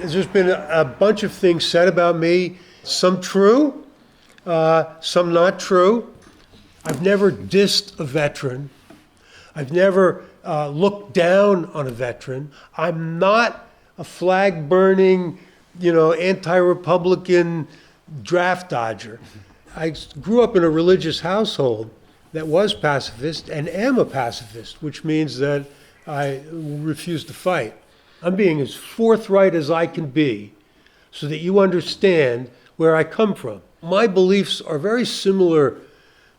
There's been a bunch of things said about me, some true, some not true. I've never dissed a veteran. I've never looked down on a veteran. I'm not a flag-burning, anti-Republican draft dodger. I grew up in a religious household that was pacifist and am a pacifist, which means that I refuse to fight. I'm being as forthright as I can be so that you understand where I come from. My beliefs are very similar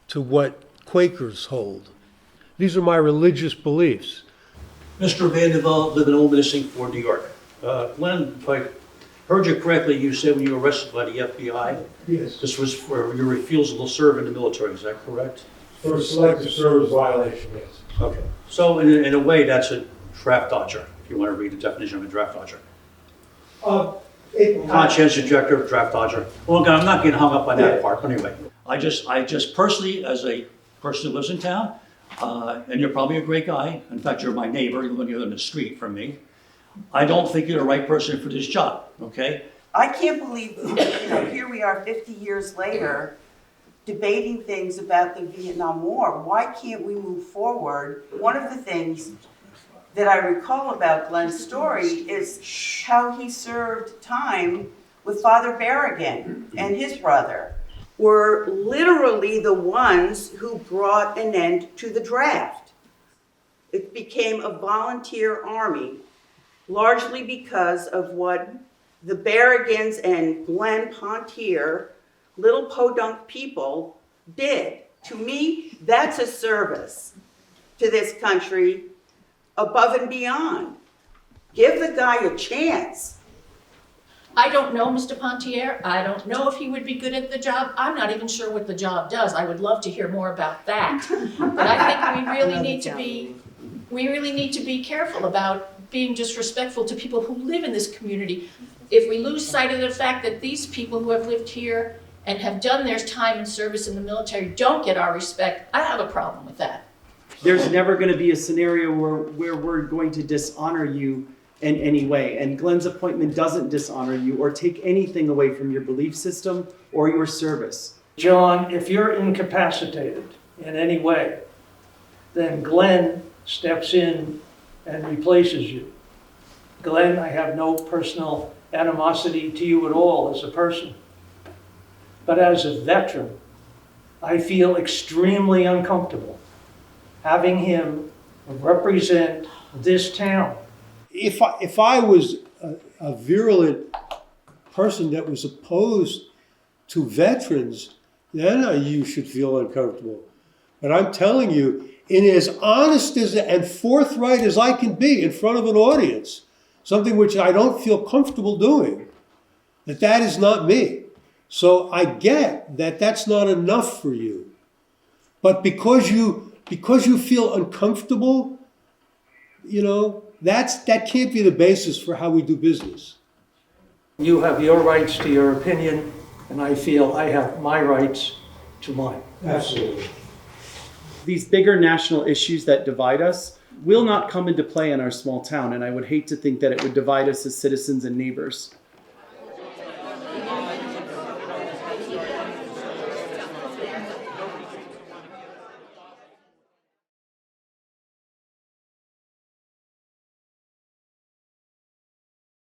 to what Quakers hold. These are my religious beliefs. Mr. Vanderbilt, live in Old Missing Ford, New York. Glenn, if I heard you correctly, you said when you were arrested by the FBI, Yes. this was for your refusal to serve in the military, is that correct? For a selective service violation, yes. Okay. So in a way, that's a draft dodger, if you want to read the definition of a draft dodger. Conscientious objector, draft dodger. Well, I'm not getting hung up on that part, but anyway. I just personally, as a person who lives in town, and you're probably a great guy. In fact, you're my neighbor, you live in the street from me. I don't think you're the right person for this job, okay? I can't believe, here we are 50 years later, debating things about the Vietnam War. Why can't we move forward? One of the things that I recall about Glenn's story is how he served time with Father Berrigan and his brother were literally the ones who brought an end to the draft. It became a volunteer army, largely because of what the Berrigans and Glenn Pontier, little podunk people, did. To me, that's a service to this country above and beyond. Give the guy a chance. I don't know Mr. Pontier. I don't know if he would be good at the job. I'm not even sure what the job does. I would love to hear more about that. But I think we really need to be careful about being disrespectful to people who live in this community. If we lose sight of the fact that these people who have lived here and have done their time and service in the military don't get our respect, I have a problem with that. There's never going to be a scenario where we're going to dishonor you in any way. And Glenn's appointment doesn't dishonor you or take anything away from your belief system or your service. John, if you're incapacitated in any way, then Glenn steps in and replaces you. Glenn, I have no personal animosity to you at all as a person. But as a veteran, I feel extremely uncomfortable having him represent this town. If I was a virulent person that was opposed to veterans, then you should feel uncomfortable. But I'm telling you, in as honest and forthright as I can be in front of an audience, something which I don't feel comfortable doing, that is not me. So I get that that's not enough for you. But because you feel uncomfortable, that can't be the basis for how we do business. You have your rights to your opinion, and I feel I have my rights to mine. Absolutely. These bigger national issues that divide us will not come into play in our small town, and I would hate to think that it would divide us as citizens and neighbors.